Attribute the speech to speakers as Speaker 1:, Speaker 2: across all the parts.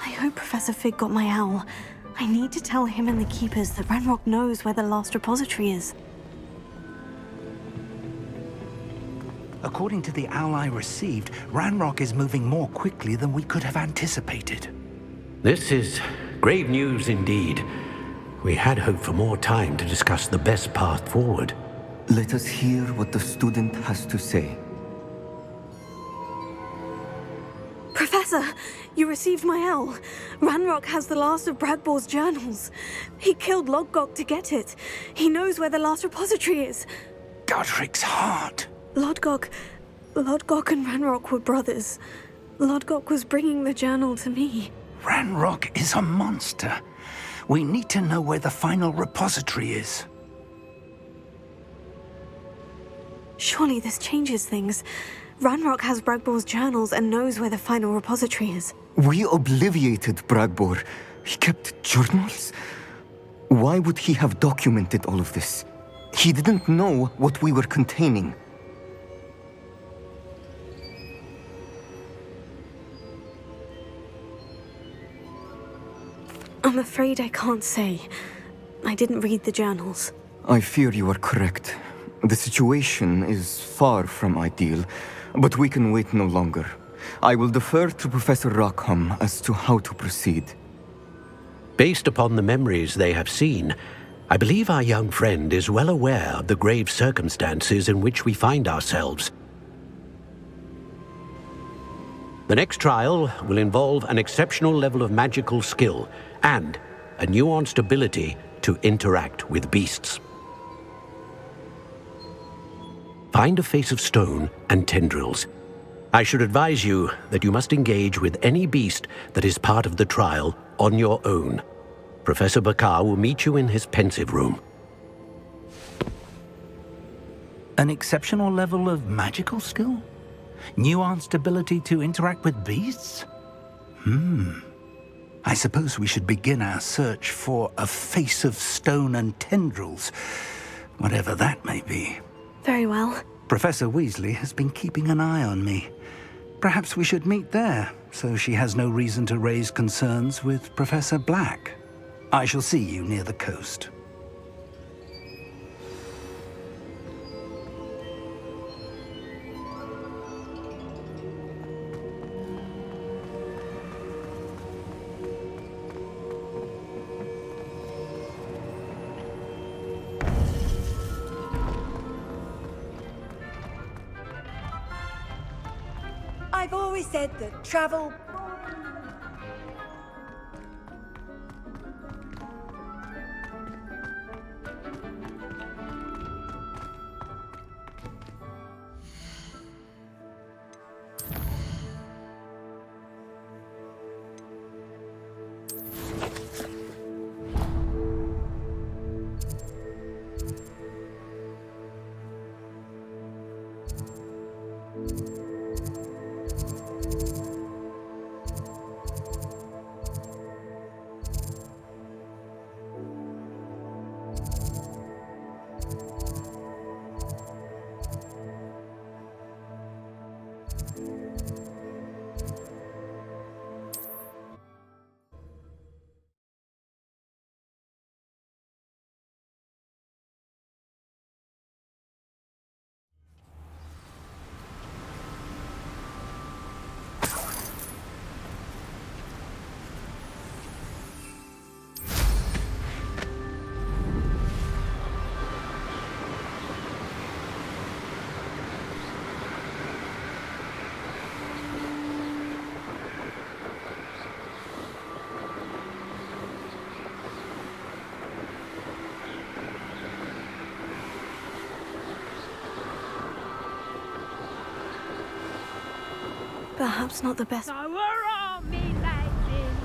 Speaker 1: I hope Professor Fig got my owl. I need to tell him and the keepers that Ranrock knows where the last repository is.
Speaker 2: According to the owl I received, Ranrock is moving more quickly than we could have anticipated.
Speaker 3: This is grave news indeed. We had hoped for more time to discuss the best path forward.
Speaker 4: Let us hear what the student has to say.
Speaker 1: Professor, you received my owl. Ranrock has the last of Bragbor's journals. He killed Lodgok to get it. He knows where the last repository is.
Speaker 2: Godric's heart.
Speaker 1: Lodgok and Ranrock were brothers. Lodgok was bringing the journal to me.
Speaker 2: Ranrock is a monster. We need to know where the final repository is.
Speaker 1: Surely this changes things. Ranrock has Bragbor's journals and knows where the final repository is.
Speaker 4: We obliviated Bragbor. He kept journals? Why would he have documented all of this? He didn't know what we were containing.
Speaker 1: I'm afraid I can't say. I didn't read the journals.
Speaker 4: I fear you are correct. The situation is far from ideal, but we can wait no longer. I will defer to Professor Rockham as to how to proceed.
Speaker 3: Based upon the memories they have seen, I believe our young friend is well aware of the grave circumstances in which we find ourselves. The next trial will involve an exceptional level of magical skill and a nuanced ability to interact with beasts. Find a face of stone and tendrils. I should advise you that you must engage with any beast that is part of the trial on your own. Professor Bakar will meet you in his pensive room.
Speaker 2: An exceptional level of magical skill? Nuanced ability to interact with beasts? I suppose we should begin our search for a face of stone and tendrils, whatever that may be.
Speaker 1: Very well.
Speaker 2: Professor Weasley has been keeping an eye on me. Perhaps we should meet there, so she has no reason to raise concerns with Professor Black. I shall see you near the coast.
Speaker 5: I've always said that travel...
Speaker 1: Perhaps not the best.
Speaker 6: So we're all me lads in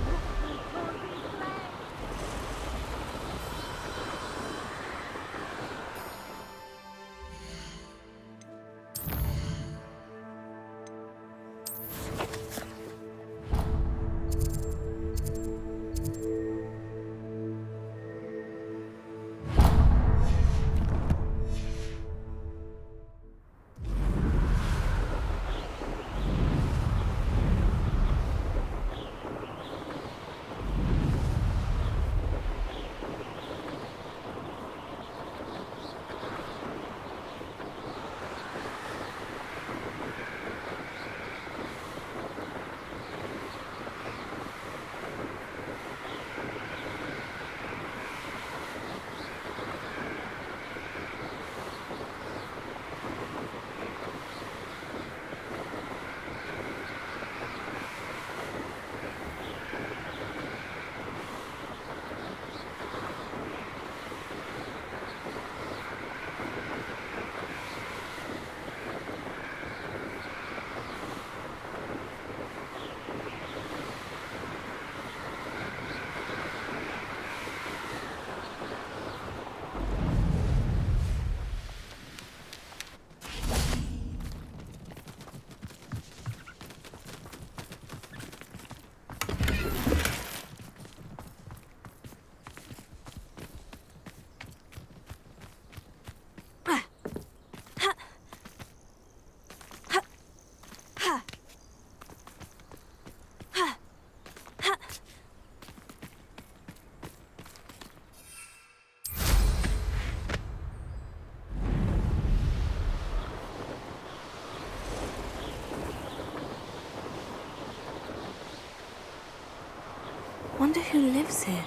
Speaker 1: Wonder who lives here.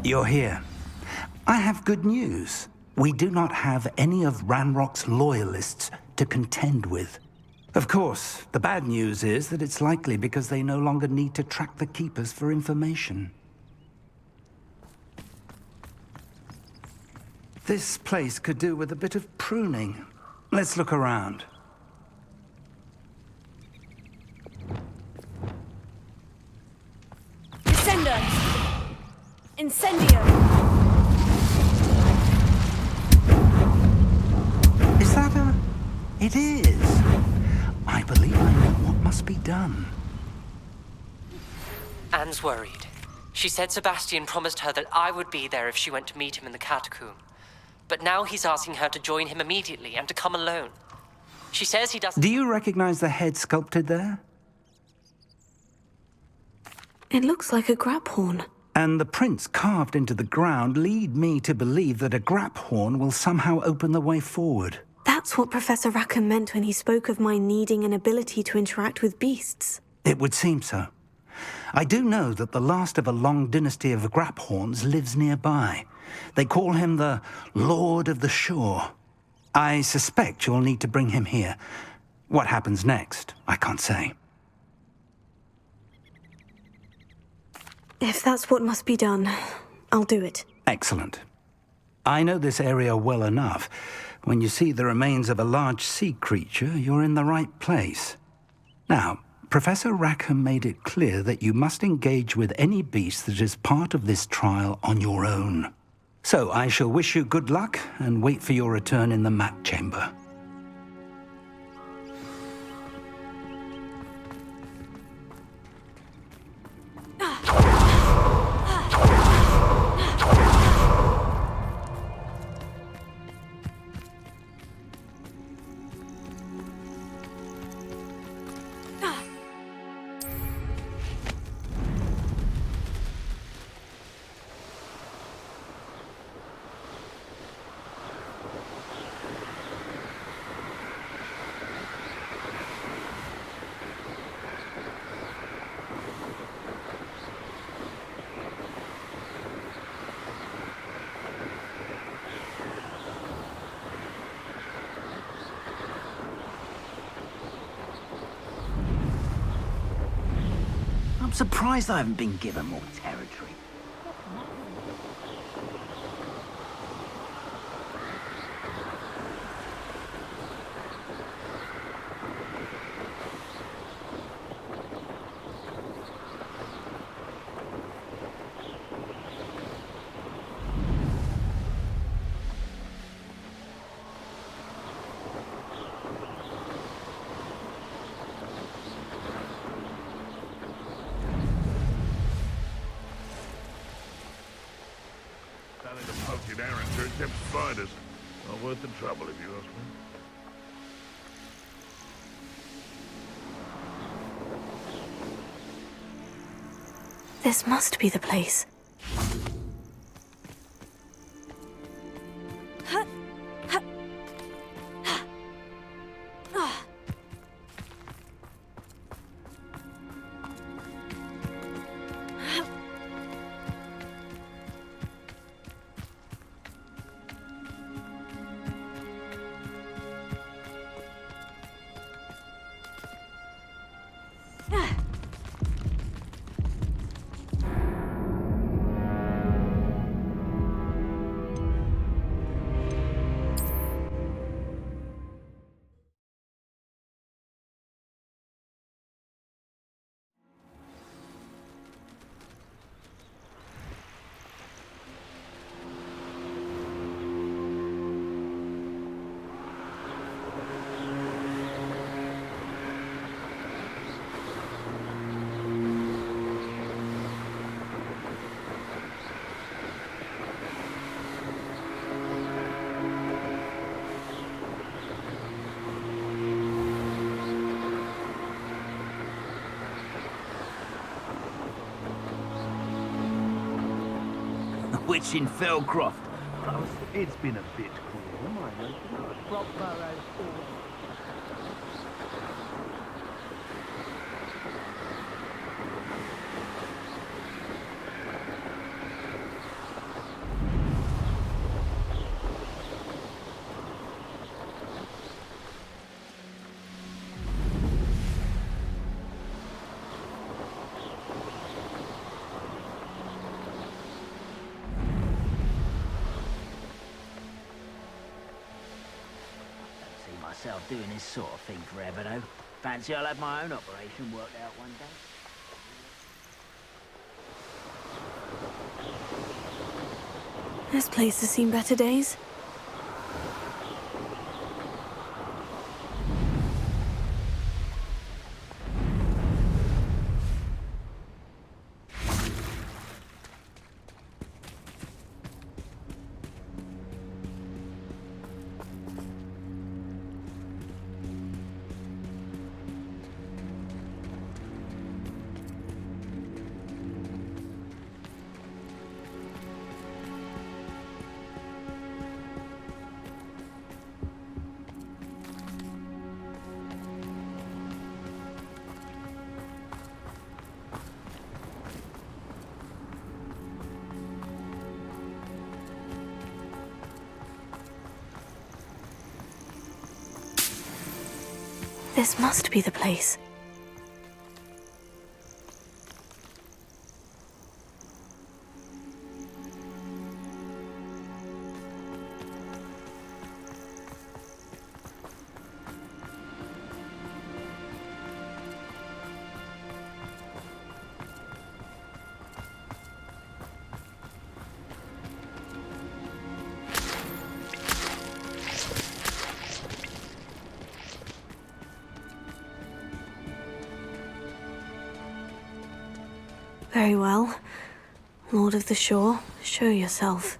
Speaker 2: You're here. I have good news. We do not have any of Ranrock's loyalists to contend with. Of course, the bad news is that it's likely because they no longer need to track the Keepers for information. This place could do with a bit of pruning. Let's look around.
Speaker 1: Descender! Incendio!
Speaker 2: Is that a... It is. I believe I know what must be done.
Speaker 6: Anne's worried. She said Sebastian promised her that I would be there if she went to meet him in the catacomb. But now he's asking her to join him immediately and to come alone. She says he doesn't...
Speaker 2: Do you recognize the head sculpted there?
Speaker 1: It looks like a grab horn.
Speaker 2: And the prints carved into the ground lead me to believe that a grap horn will somehow open the way forward.
Speaker 1: That's what Professor Rackham meant when he spoke of my needing an ability to interact with beasts.
Speaker 2: It would seem so. I do know that the last of a long dynasty of grap horns lives nearby. They call him the Lord of the Shore. I suspect you'll need to bring him here. What happens next, I can't say.
Speaker 1: If that's what must be done, I'll do it.
Speaker 2: Excellent. I know this area well enough. When you see the remains of a large sea creature, you're in the right place. Now, Professor Rackham made it clear that you must engage with any beast that is part of this trial on your own. So I shall wish you good luck and wait for your return in the map chamber.
Speaker 7: I'm surprised I haven't been given more territory.
Speaker 8: Except spiders. Not worth the trouble, if you ask me.
Speaker 1: This must be the place.
Speaker 7: witch in Felcroft. Plus, it's been a bit cruel, I know. Myself doing this sort of thing forever, though. Fancy I'll have my own operation worked out one day.
Speaker 1: This place has seen better days. This must be the place. Very well. Lord of the Shore, show yourself.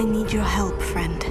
Speaker 1: I need your help, friend.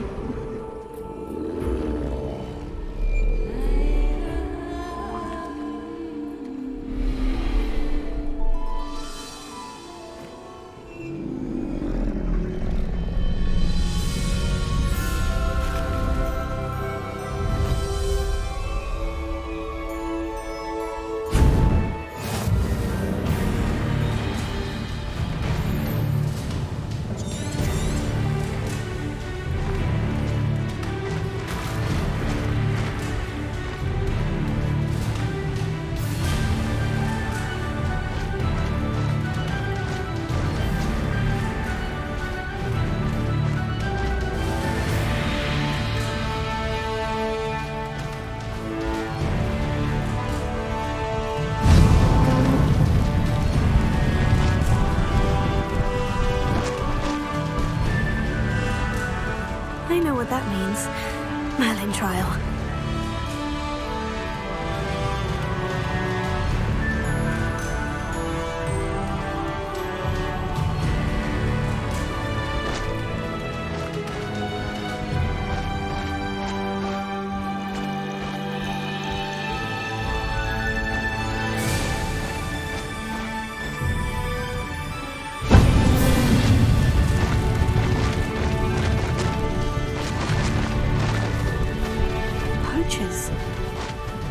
Speaker 1: I know what that means. Merlin trial.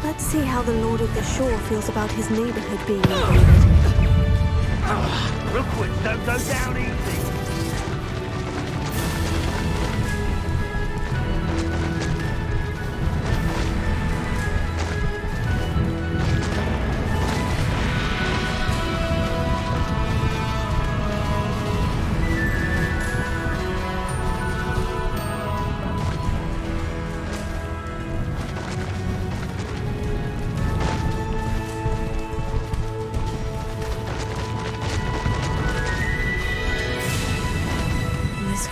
Speaker 1: Let's see how the Lord of the Shore feels about his neighborhood being invaded.
Speaker 7: Rookwoods don't go down easy.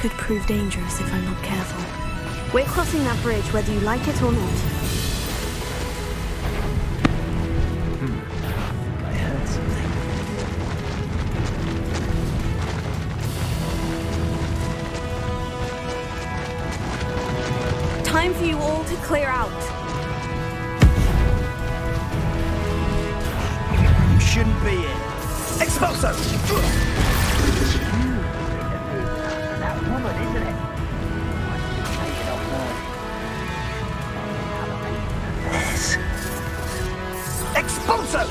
Speaker 1: Could prove dangerous if I'm not careful. We're crossing that bridge whether you like it or not.
Speaker 7: I heard something.
Speaker 1: Time for you all to clear out.
Speaker 7: You shouldn't be in. Expulso! Woman, isn't it? Yes. Expulso!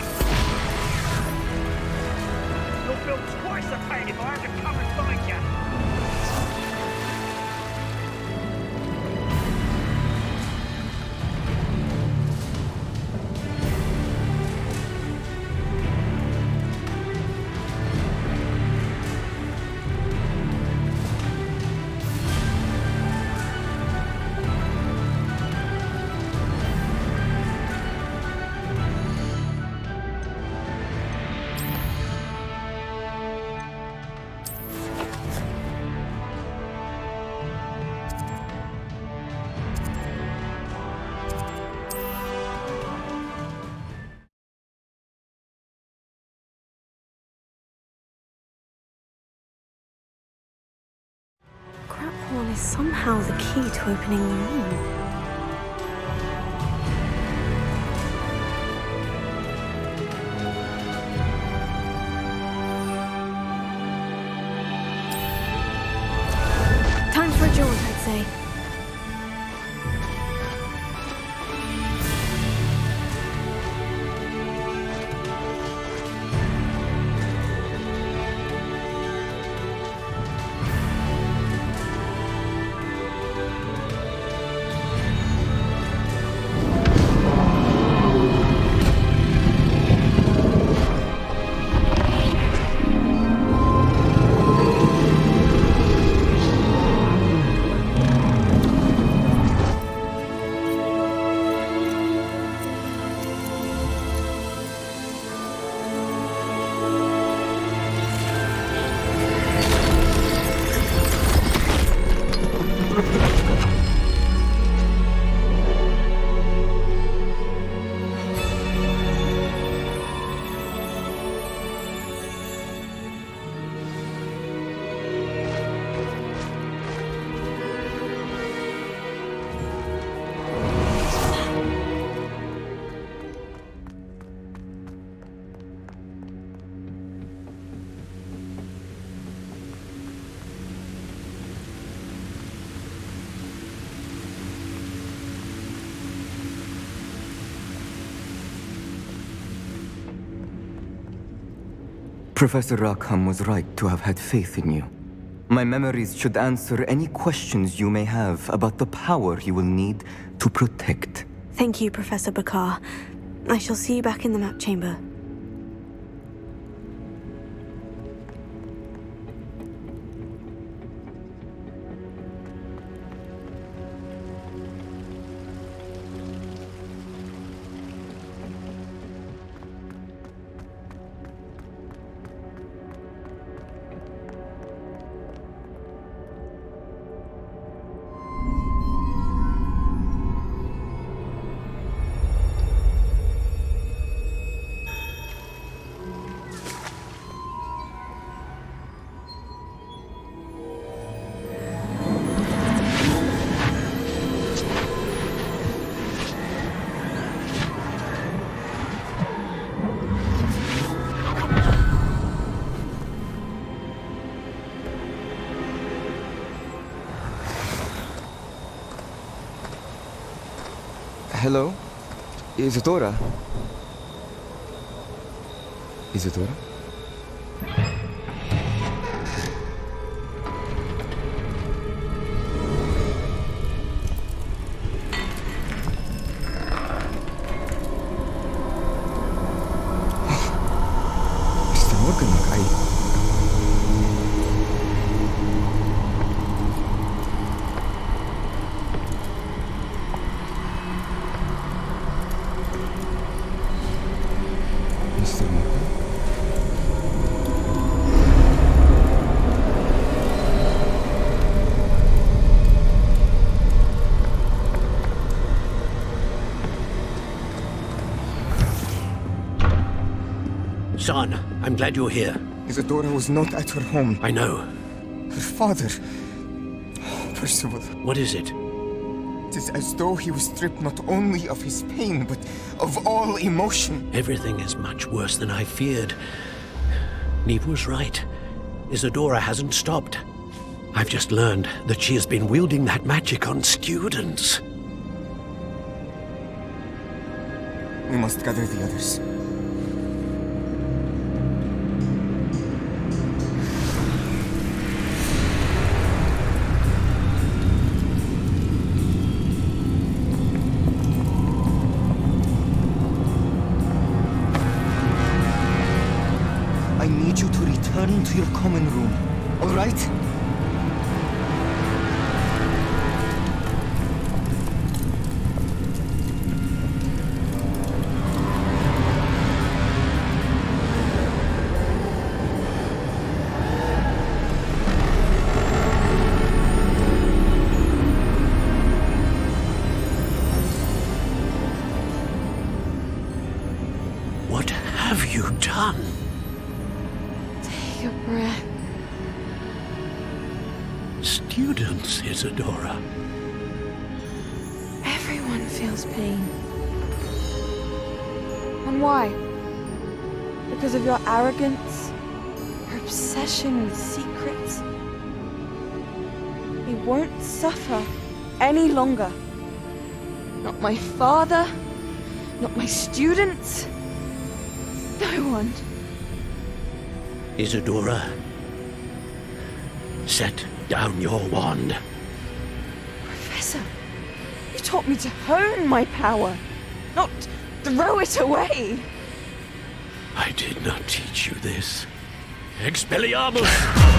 Speaker 7: You'll feel twice the pain if I have to come and find you.
Speaker 1: Craphorn is somehow the key to opening the room. Time for a jaunt, I'd say.
Speaker 4: Professor Rackham was right to have had faith in you. My memories should answer any questions you may have about the power you will need to protect.
Speaker 1: Thank you, Professor Bakar. I shall see you back in the map chamber.
Speaker 4: Hello? Isadora? Isadora? Mr. Morgan, Mr. Morgan?
Speaker 3: Son, I'm glad you're here.
Speaker 4: Isadora was not at her home.
Speaker 3: I know.
Speaker 4: Her father... Percival.
Speaker 3: What is it?
Speaker 4: It is as though he was stripped not only of his pain, but of all emotion.
Speaker 3: Everything is much worse than I feared. Neve was right. Isadora hasn't stopped. I've just learned that she has been wielding that magic on students.
Speaker 4: We must gather the others. I need you to return to your common room, all right?
Speaker 3: What have you done?
Speaker 1: Take a breath.
Speaker 3: Students, Isadora.
Speaker 1: Everyone feels pain. And why? Because of your arrogance? Your obsession with secrets? We won't suffer any longer. Not my father, not my students, no one.
Speaker 3: Isadora, set down your wand.
Speaker 1: Professor, you taught me to hone my power, not throw it away.
Speaker 3: I did not teach you this. Expelliarmus!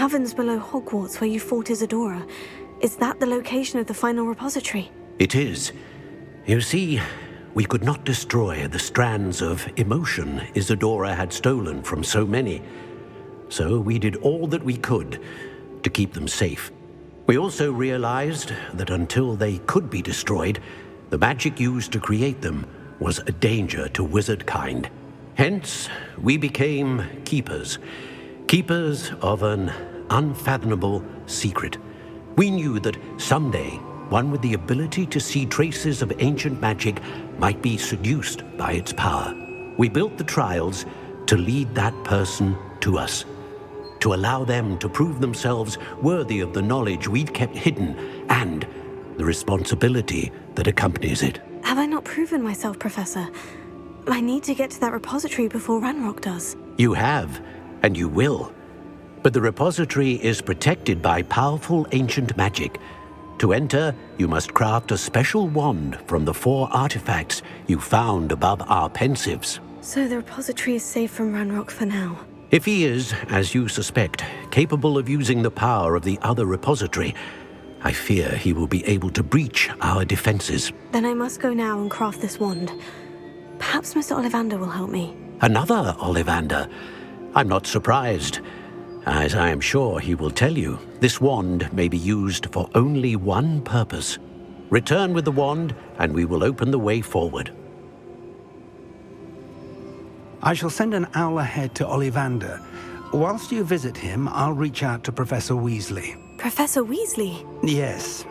Speaker 1: caverns below Hogwarts where you fought Isadora. Is that the location of the final repository?
Speaker 3: It is. You see, we could not destroy the strands of emotion Isadora had stolen from so many. So we did all that we could to keep them safe. We also realized that until they could be destroyed, the magic used to create them was a danger to wizard kind. Hence, we became keepers. Keepers of an unfathomable secret. We knew that someday, one with the ability to see traces of ancient magic might be seduced by its power. We built the trials to lead that person to us, to allow them to prove themselves worthy of the knowledge we'd kept hidden and the responsibility that accompanies it.
Speaker 1: Have I not proven myself, Professor? I need to get to that repository before Ranrock does.
Speaker 3: You have, and you will. But the repository is protected by powerful ancient magic. To enter, you must craft a special wand from the 4 artifacts you found above our pensives.
Speaker 1: So the repository is safe from Ranrock for now.
Speaker 3: If he is, as you suspect, capable of using the power of the other repository, I fear he will be able to breach our defenses.
Speaker 1: Then I must go now and craft this wand. Perhaps Mr. Ollivander will help me.
Speaker 3: Another Ollivander? I'm not surprised. As I am sure he will tell you, this wand may be used for only one purpose. Return with the wand, and we will open the way forward.
Speaker 2: I shall send an owl ahead to Ollivander. Whilst you visit him, I'll reach out to Professor Weasley.
Speaker 1: Professor Weasley?
Speaker 2: Yes.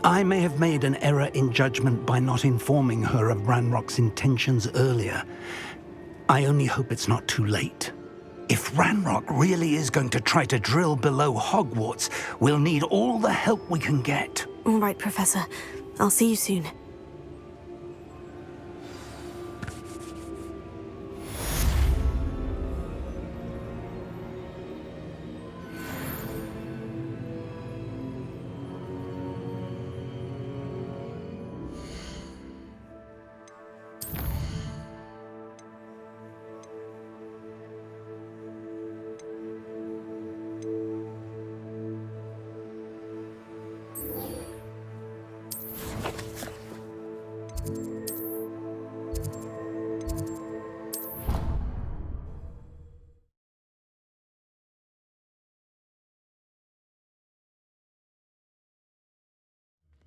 Speaker 2: I may have made an error in judgment by not informing her of Ranrock's intentions earlier. I only hope it's not too late. If Ranrock really is going to try to drill below Hogwarts, we'll need all the help we can get.
Speaker 1: All right, Professor. I'll see you soon.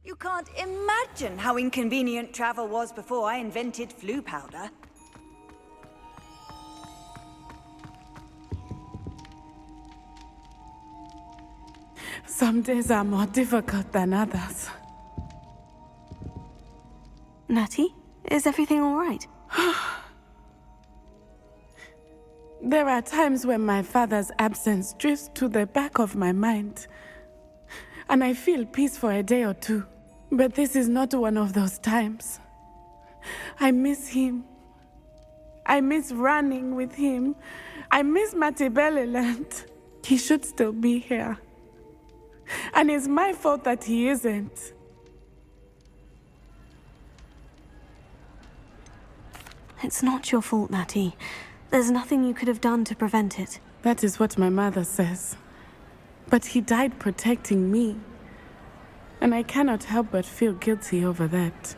Speaker 5: You can't imagine how inconvenient travel was before I invented flu powder.
Speaker 9: Some days are more difficult than others.
Speaker 1: Natty, is everything all right?
Speaker 9: There are times when my father's absence drifts to the back of my mind, and I feel peace for a day or two. But this is not one of those times. I miss him. I miss running with him. I miss Mattibelliland. He should still be here. And it's my fault that he isn't.
Speaker 1: It's not your fault, Natty. There's nothing you could have done to prevent it.
Speaker 9: That is what my mother says. But he died protecting me. And I cannot help but feel guilty over that.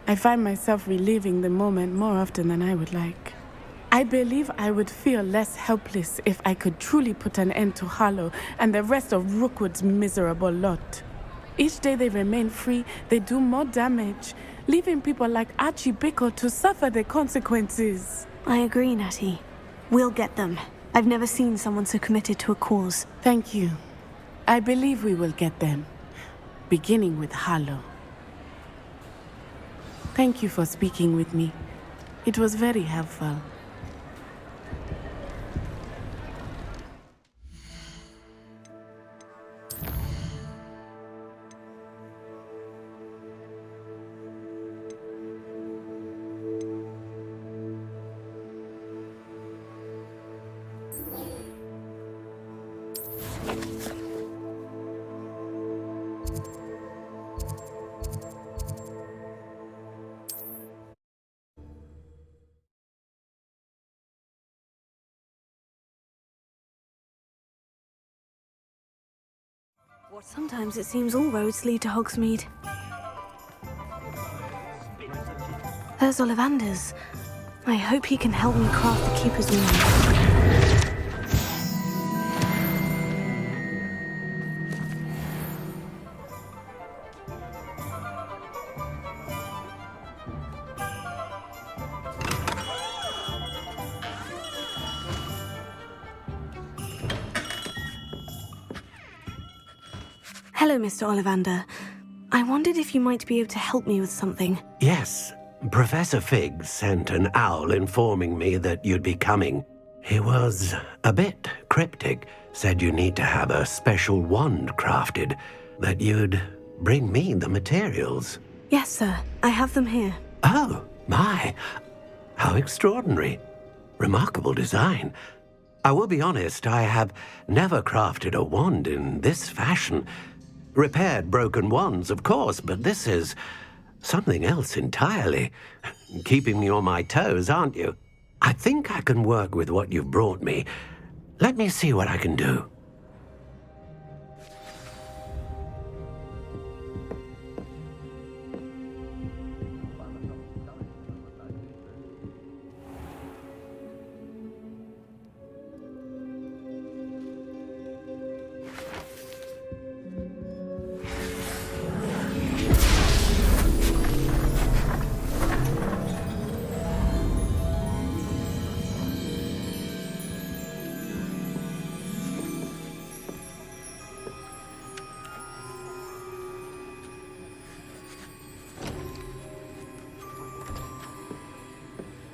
Speaker 9: I find myself reliving the moment more often than I would like. I believe I would feel less helpless if I could truly put an end to Harlow and the rest of Rookwood's miserable lot. Each day they remain free, they do more damage, leaving people like Archie Bickle to suffer the consequences.
Speaker 1: I agree, Natty. We'll get them. I've never seen someone so committed to a cause.
Speaker 9: Thank you. I believe we will get them. Beginning with Harlow. Thank you for speaking with me. It was very helpful.
Speaker 1: Sometimes it seems all roads lead to Hogsmeade. There's Ollivander's. I hope he can help me craft the Keeper's Wand. Hello, Mr. Ollivander. I wondered if you might be able to help me with something.
Speaker 3: Yes, Professor Fig sent an owl informing me that you'd be coming. He was a bit cryptic, said you need to have a special wand crafted, that you'd bring me the materials.
Speaker 1: Yes, sir. I have them here.
Speaker 3: Oh, my. How extraordinary. Remarkable design. I will be honest, I have never crafted a wand in this fashion. Repaired broken wands, of course, but this is something else entirely. Keeping me on my toes, aren't you? I think I can work with what you've brought me. Let me see what I can do.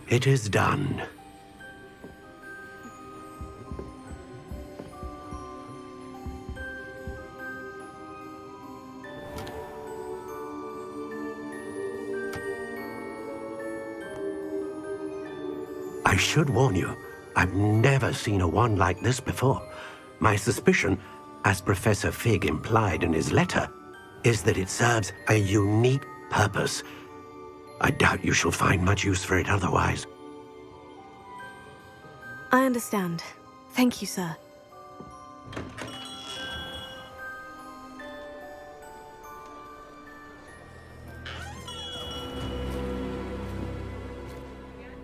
Speaker 3: It is done. I should warn you, I've never seen a wand like this before. My suspicion, as Professor Fig implied in his letter, is that it serves a unique purpose. I doubt you shall find much use for it otherwise.
Speaker 1: I understand. Thank you, sir.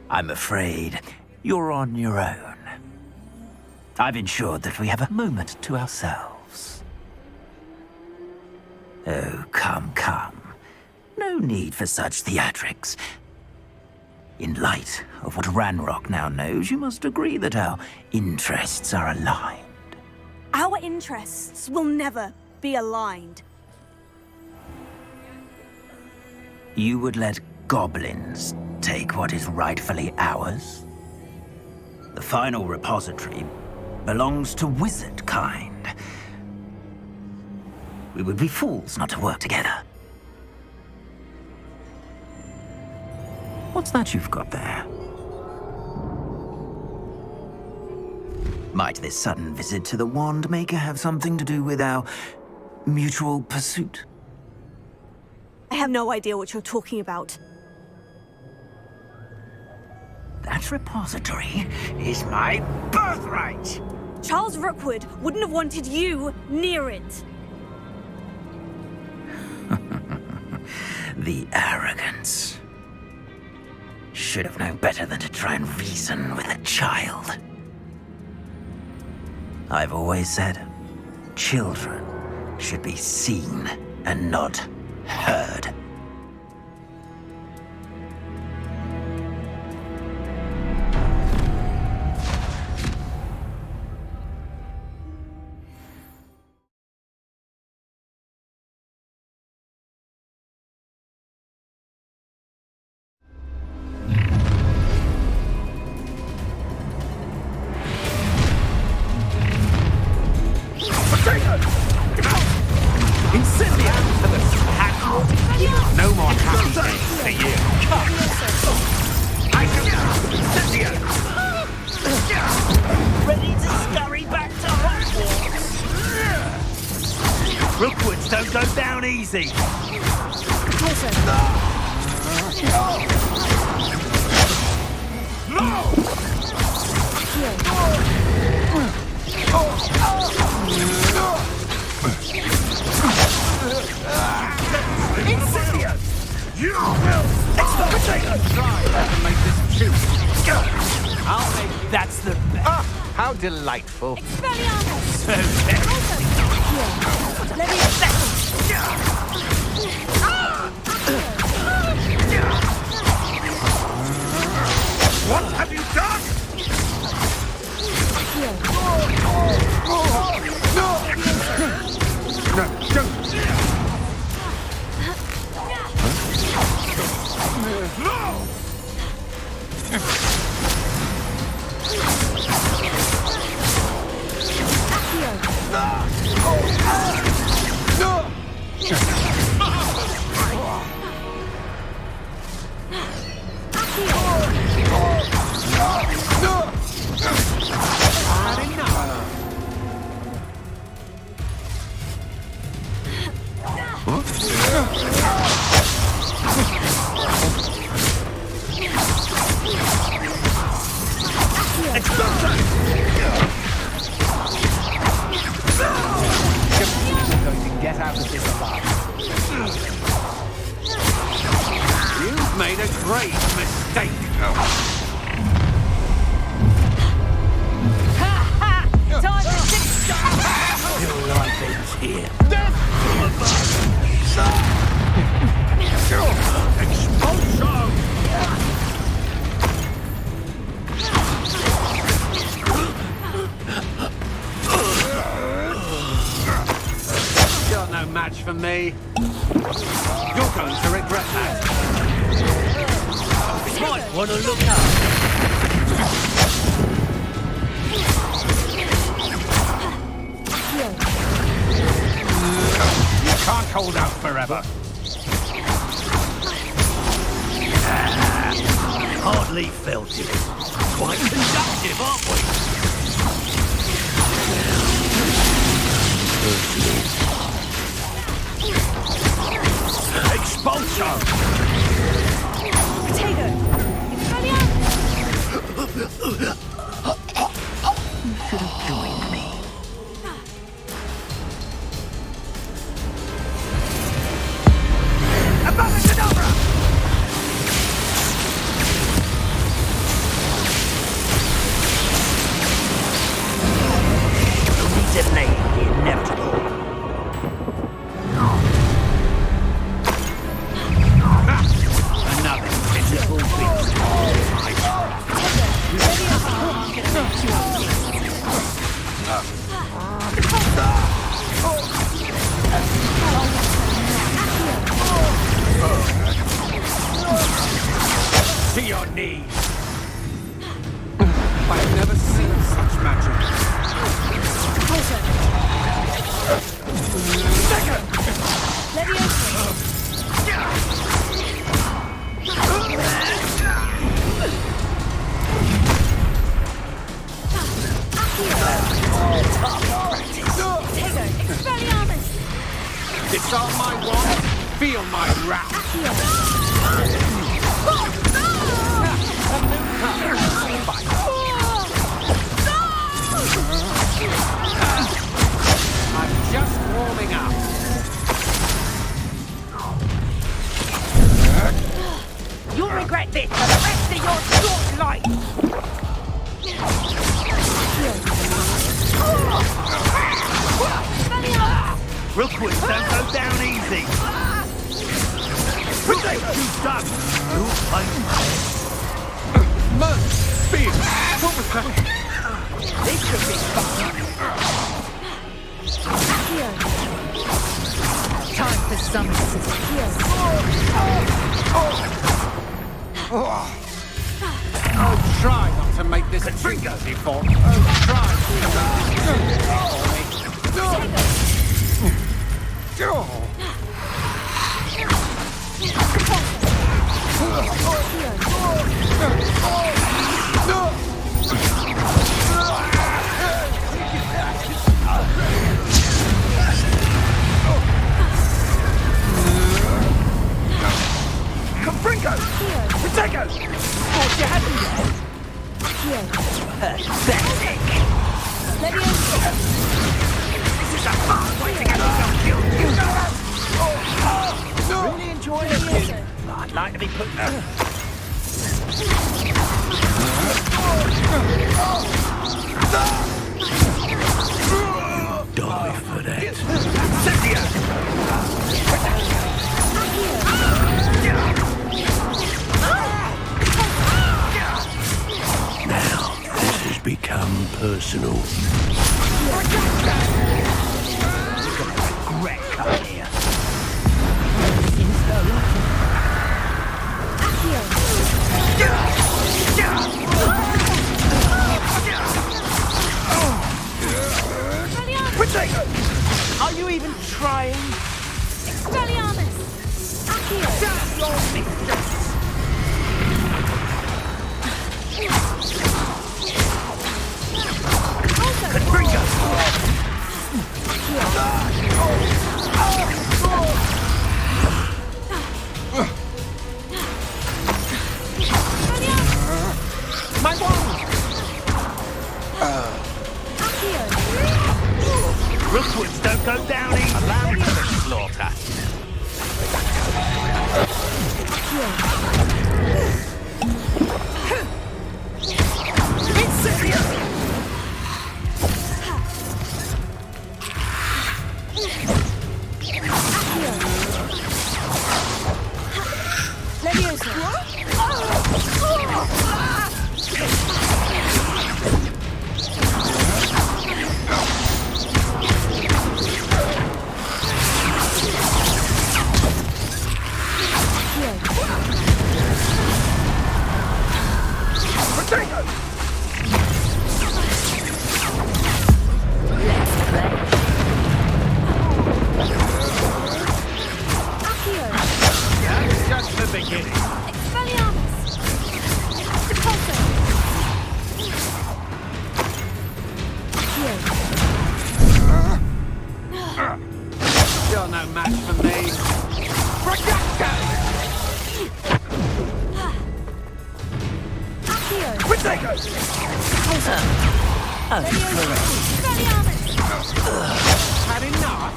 Speaker 10: I'm afraid you're on your own. I've ensured that we have a moment to ourselves. Oh, come, come. No need for such theatrics. In light of what Ranrock now knows, you must agree that our interests are aligned.
Speaker 1: Our interests will never be aligned.
Speaker 10: You would let goblins take what is rightfully ours? The final repository belongs to wizard kind. We would be fools not to work together. What's that you've got there? Might this sudden visit to the Wand Maker have something to do with our mutual pursuit?
Speaker 1: I have no idea what you're talking about.
Speaker 10: That repository is my birthright!
Speaker 1: Charles Rookwood wouldn't have wanted you near it.
Speaker 10: The arrogance. Should have known better than to try and reason with a child. I've always said, children should be seen and not heard.
Speaker 11: No more happy days for you.
Speaker 7: Ready to scurry back to Hogwarts?
Speaker 11: Rookwoods don't go down easy.
Speaker 8: You will
Speaker 11: Try to make this two. I'll make that's the best.
Speaker 12: Ah, how delightful.
Speaker 1: Expelliarmus!
Speaker 11: So best.
Speaker 8: What have you done?
Speaker 12: No, don't.
Speaker 11: Get out of this alive. You've made a great mistake.
Speaker 5: Time to sit
Speaker 10: Your life ends here.
Speaker 8: Expulsion!
Speaker 11: You're no match for me. You're going to regret that. You might want to look up. You can't hold out forever.
Speaker 10: Hardly felt it. Quite conductive, aren't we? Expulsion!
Speaker 1: Potato! Expelliarmus!
Speaker 10: You should have joined me. Delay the inevitable.
Speaker 11: Another pitiful beast. To your knees. I've never seen such magic. Disarm my wand, feel my wrath. I'm just warming up.
Speaker 5: You'll regret this for the rest of your short life!
Speaker 11: Real quick, don't go down easy. You've done. You'll fight.
Speaker 12: Merc! Spear! What was that?
Speaker 5: This should be fun. Time for some
Speaker 11: Oh, try not to make this too easy for me. Oh, try
Speaker 10: Confringo! Potato! Thought you hadn't yet. Pathetic! This is a fast way to get yourself killed, you know that?
Speaker 7: Really enjoy it. I'd like to be put...
Speaker 3: Die for that. Now, this has become personal.
Speaker 7: Regret coming here. Are you even trying?
Speaker 1: Expelliarmus! Accio!
Speaker 7: That's your mistress! Confringo! My wand! Rookwoods don't go down easy. A lamb to the slaughter. Incendio!
Speaker 11: You're no match for me. Had enough?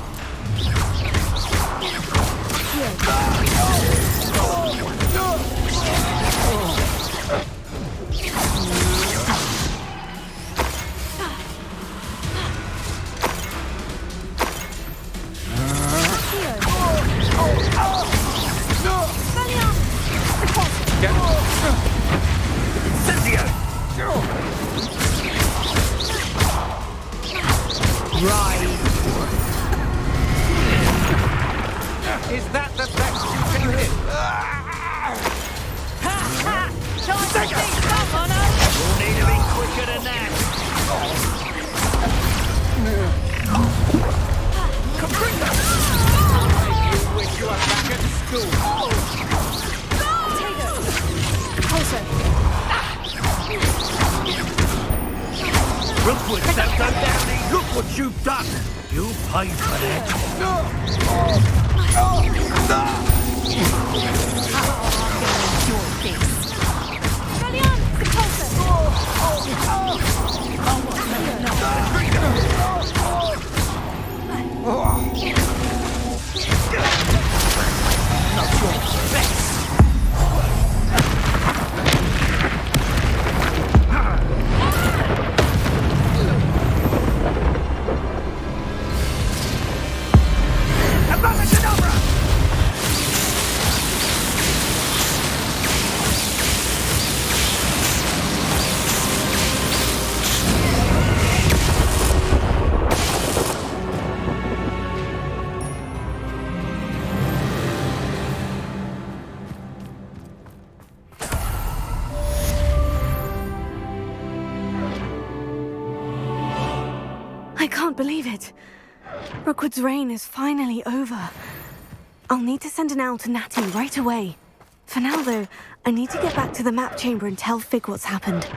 Speaker 11: Is that the best you can hit?
Speaker 7: You'll need to be quicker than that.
Speaker 11: You wish you were back at school.
Speaker 7: Rookwoods don't go down easy. Look what you've done. You paid for that.
Speaker 1: I can't believe it. Rookwood's reign is finally over. I'll need to send an owl to Natty right away. For now, though, I need to get back to the map chamber and tell Fig what's happened.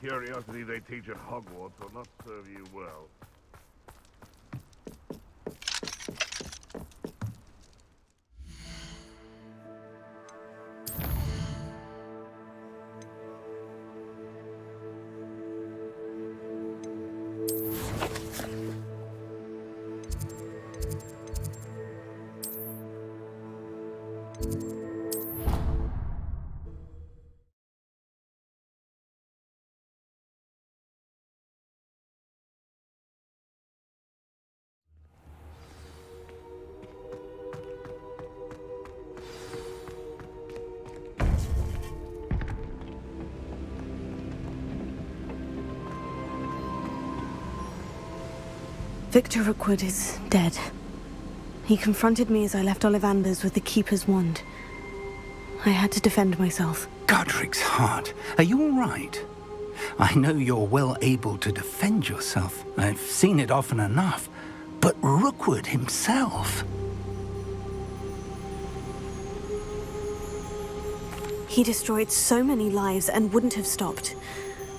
Speaker 8: curiosity they teach at Hogwarts will not serve you well.
Speaker 1: Victor Rookwood is dead. He confronted me as I left Ollivanders with the Keeper's wand. I had to defend myself.
Speaker 2: Godric's heart, are you all right? I know you're well able to defend yourself. I've seen it often enough. But Rookwood himself...
Speaker 1: He destroyed so many lives and wouldn't have stopped.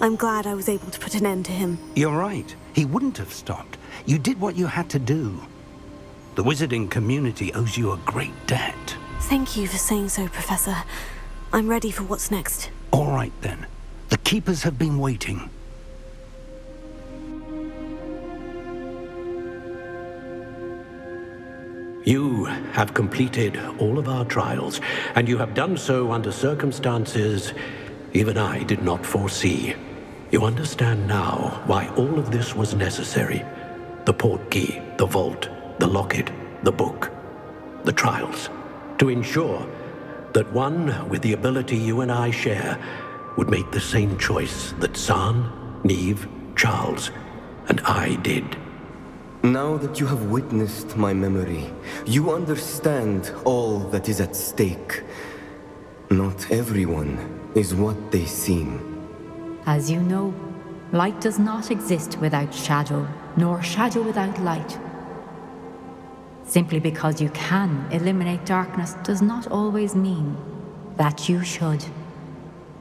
Speaker 1: I'm glad I was able to put an end to him.
Speaker 2: You're right. He wouldn't have stopped. You did what you had to do. The wizarding community owes you a great debt.
Speaker 1: Thank you for saying so, Professor. I'm ready for what's next.
Speaker 2: All right, then. The Keepers have been waiting.
Speaker 3: You have completed all of our trials, and you have done so under circumstances even I did not foresee. You understand now why all of this was necessary. The portkey, the vault, the locket, the book, the trials. To ensure that one with the ability you and I share would make the same choice that San, Neve, Charles, and I did.
Speaker 4: Now that you have witnessed my memory, you understand all that is at stake. Not everyone is what they seem.
Speaker 13: As you know, light does not exist without shadow, nor shadow without light. Simply because you can eliminate darkness does not always mean that you should.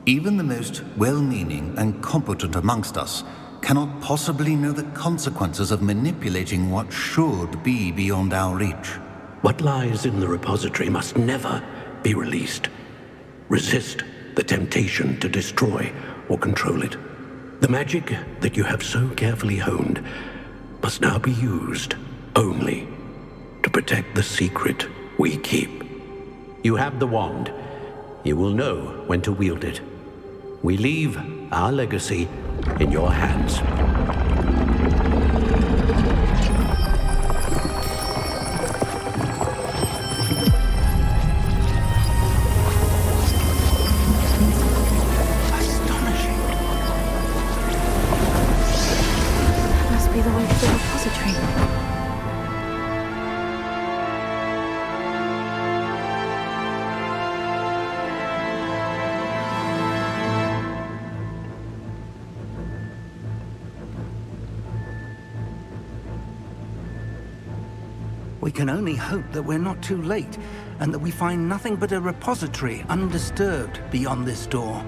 Speaker 14: Even the most well-meaning and competent amongst us cannot possibly know the consequences of manipulating what should be beyond our reach.
Speaker 3: What lies in the repository must never be released. Resist the temptation to destroy or control it. The magic that you have so carefully honed must now be used only to protect the secret we keep. You have the wand. You will know when to wield it. We leave our legacy in your hands.
Speaker 2: Astonishing.
Speaker 1: That must be the way to the repository.
Speaker 2: We can only hope that we're not too late, and that we find nothing but a repository undisturbed beyond this door.